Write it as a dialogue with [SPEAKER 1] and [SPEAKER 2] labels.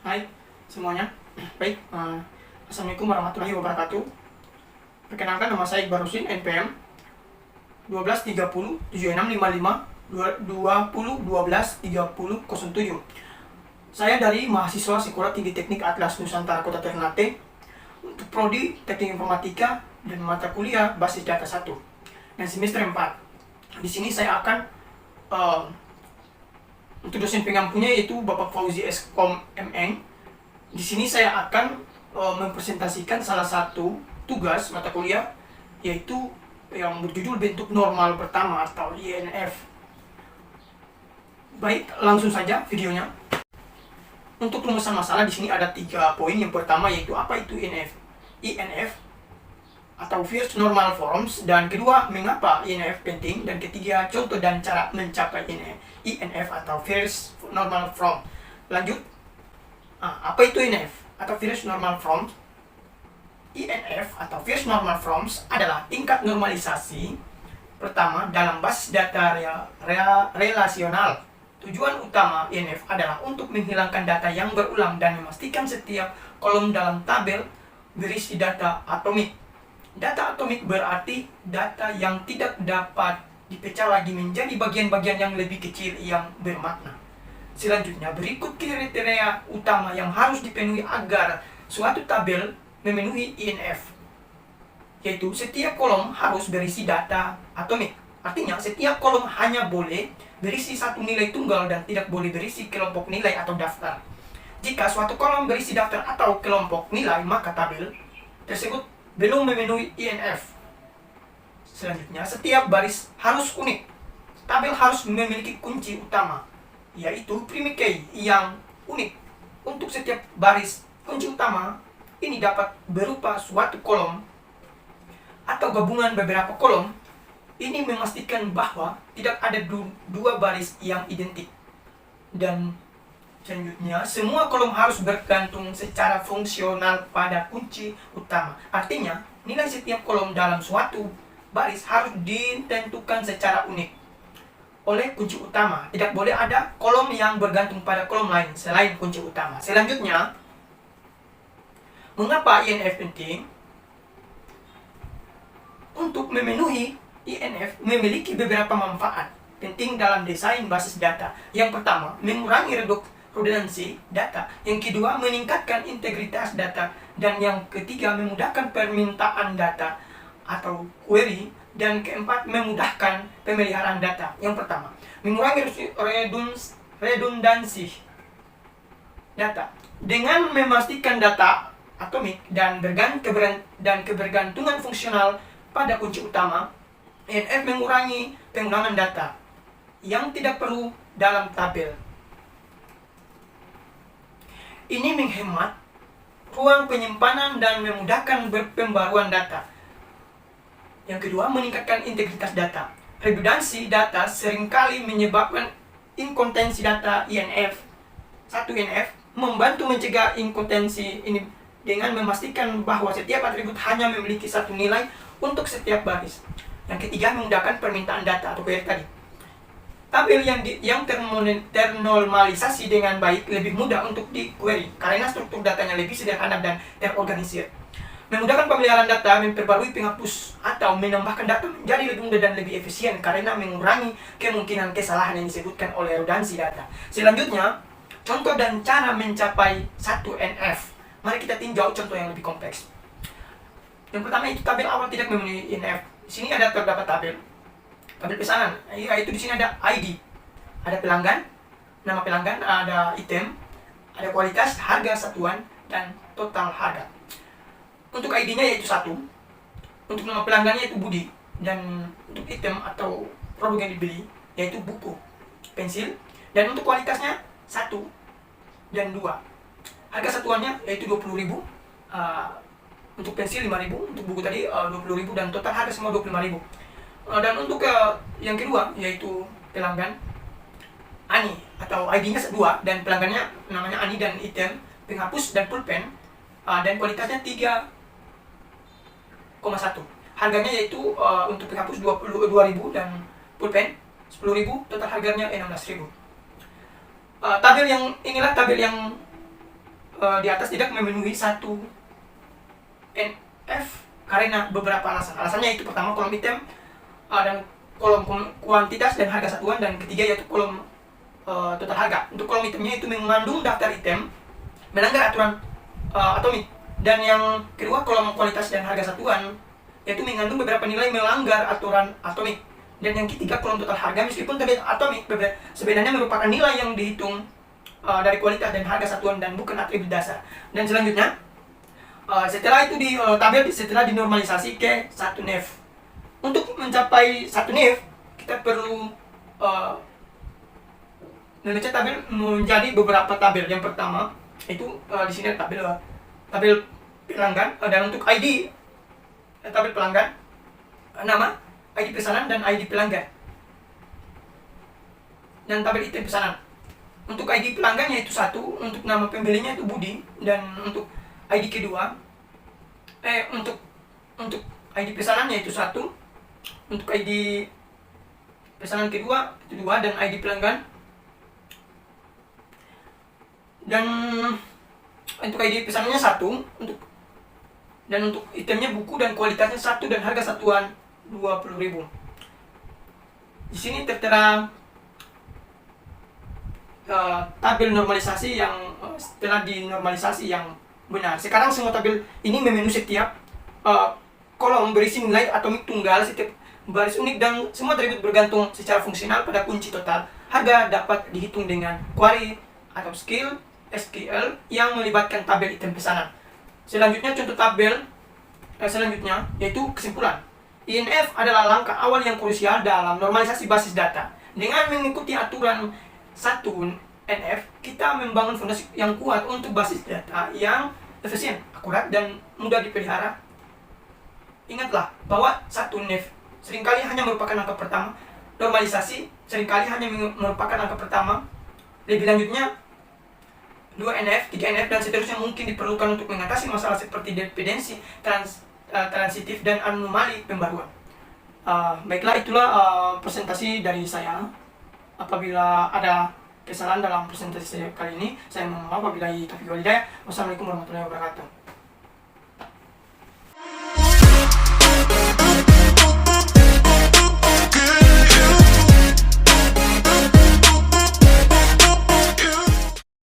[SPEAKER 1] Hai semuanya. Baik, Assalamualaikum warahmatullahi wabarakatuh. Perkenalkan, nama saya Iqbal Rusin, NPM 1230 7655 20 12 30 07. Saya dari mahasiswa Sekolah Tinggi Teknik Atlas Nusantara Kota Ternate untuk prodi Teknik Informatika dan mata kuliah Basis Data 1 dan semester 4. Di sini saya akan untuk dosen pengampunya yaitu Bapak Fauzi Eskom MN. Di sini saya akan mempresentasikan salah satu tugas mata kuliah yaitu yang berjudul bentuk normal pertama atau INF. Baik, langsung saja videonya. Untuk rumusan masalah di sini ada 3 poin. Yang pertama yaitu apa itu INF? INF atau First Normal Forms, dan kedua mengapa INF penting, dan ketiga contoh dan cara mencapai INF atau First Normal Form. Lanjut, apa itu INF atau First Normal Forms? INF atau First Normal Forms adalah tingkat normalisasi pertama dalam basis data relasional. Tujuan utama INF adalah untuk menghilangkan data yang berulang dan memastikan setiap kolom dalam tabel berisi data atomik. Data atomik berarti data yang tidak dapat dipecah lagi menjadi bagian-bagian yang lebih kecil yang bermakna. Selanjutnya, berikut kriteria utama yang harus dipenuhi agar suatu tabel memenuhi INF, yaitu setiap kolom harus berisi data atomik. Artinya, setiap kolom hanya boleh berisi satu nilai tunggal dan tidak boleh berisi kelompok nilai atau daftar. Jika suatu kolom berisi daftar atau kelompok nilai, maka tabel tersebut belum memenuhi INF. Selanjutnya, setiap baris harus unik. Tabel harus memiliki kunci utama, yaitu prime key yang unik. Untuk setiap baris kunci utama ini dapat berupa suatu kolom atau gabungan beberapa kolom. Ini memastikan bahwa tidak ada dua baris yang identik. Dan selanjutnya, semua kolom harus bergantung secara fungsional pada kunci utama. Artinya, nilai setiap kolom dalam suatu baris harus ditentukan secara unik oleh kunci utama. Tidak boleh ada kolom yang bergantung pada kolom lain selain kunci utama. Selanjutnya, mengapa INF penting? Untuk memenuhi INF memiliki beberapa manfaat penting dalam desain basis data. Yang pertama, mengurangi redundansi data. Yang kedua, meningkatkan integritas data. Dan yang ketiga, memudahkan permintaan data atau query. Dan keempat, memudahkan pemeliharaan data. Yang pertama, mengurangi redundansi data. Dengan memastikan data atomik dan kebergantungan fungsional pada kunci utama, INF mengurangi pengulangan data yang tidak perlu dalam tabel. Ini menghemat ruang penyimpanan dan memudahkan pembaruan data. Yang kedua, meningkatkan integritas data. Redundansi data seringkali menyebabkan inkonsistensi data. Satu INF membantu mencegah inkonsistensi ini dengan memastikan bahwa setiap atribut hanya memiliki satu nilai untuk setiap baris. Yang ketiga, memudahkan permintaan data atau query tadi. Tabel yang ternormalisasi dengan baik lebih mudah untuk di-query karena struktur datanya lebih sederhana dan terorganisir. Memudahkan pemeliharaan data, memperbarui, penghapus, atau menambahkan data menjadi lebih mudah dan lebih efisien karena mengurangi kemungkinan kesalahan yang disebutkan oleh redundansi data. Selanjutnya, contoh dan cara mencapai 1NF. Mari kita tinjau contoh yang lebih kompleks. Yang pertama itu tabel awal tidak memenuhi INF. Di sini terdapat tabel pesanan, yaitu di sini ada ID, ada pelanggan, nama pelanggan, ada item, ada kualitas, harga satuan, dan total harga. Untuk ID-nya yaitu 1, untuk nama pelanggannya yaitu Budi, dan untuk item atau produk yang dibeli yaitu buku, pensil, dan untuk kualitasnya 1 dan 2. Harga satuannya yaitu 20.000, untuk pensil 5.000, untuk buku tadi 20.000, dan total harga semua 25.000. Dan untuk yang kedua yaitu pelanggan Ani atau ID-nya 2 dan pelanggannya namanya Ani, dan item, penghapus, dan pulpen, dan kualitasnya 3,1. Harganya yaitu untuk penghapus 22.000 dan pulpen 10.000, total harganya 16.000. Tabel yang inilah tabel yang di atas tidak memenuhi satu NF karena beberapa alasan. Alasannya itu pertama kolom item dan kolom kuantitas dan harga satuan, dan ketiga yaitu kolom total harga. Untuk kolom itemnya itu mengandung daftar item, melanggar aturan atomik, dan yang kedua kolom kualitas dan harga satuan yaitu mengandung beberapa nilai melanggar aturan atomik, dan yang ketiga kolom total harga meskipun terlihat atomik sebenarnya merupakan nilai yang dihitung dari kualitas dan harga satuan dan bukan atribut dasar. Dan selanjutnya setelah itu di tabel setelah dinormalisasi ke 1 nef. Untuk mencapai 1 nef kita perlu memecah tabel menjadi beberapa tabel. Yang pertama itu di sini ada tabel pelanggan, dan untuk ID tabel pelanggan, nama, ID pesanan, dan ID pelanggan, dan tabel item pesanan. Untuk ID pelanggan yaitu 1, untuk nama pembelinya itu Budi, dan untuk ID kedua untuk ID pesanan yaitu 1, untuk ID pesanan kedua itu 2, dan ID pelanggan, dan untuk ID pesanannya 1, dan untuk itemnya buku dan kualitasnya 1, dan harga satuan 20.000. Di sini tertera tabel normalisasi yang setelah dinormalisasi yang benar. Sekarang semua tabel ini memenuhi setiap kolom berisi nilai atomik tunggal, setiap baris unik, dan semua atribut bergantung secara fungsional pada kunci total. Harga dapat dihitung dengan query atau SQL yang melibatkan tabel item pesanan. Selanjutnya contoh tabel selanjutnya yaitu kesimpulan. INF adalah langkah awal yang krusial dalam normalisasi basis data. Dengan mengikuti aturan 1 NF, kita membangun fondasi yang kuat untuk basis data yang efisien, akurat, dan mudah dipelihara. Ingatlah bahwa 1 NF seringkali hanya merupakan angka pertama, normalisasi seringkali hanya merupakan angka pertama. Lebih lanjutnya 2 NF, 3 NF, dan seterusnya mungkin diperlukan untuk mengatasi masalah seperti dependensi transitif dan anomali pembaruan. Baiklah, itulah presentasi dari saya. Apabila ada kesalahan dalam presentasi kali ini, saya mohon maaf. Wabillahi taufiq wal hidayah. Wassalamualaikum warahmatullahi wabarakatuh.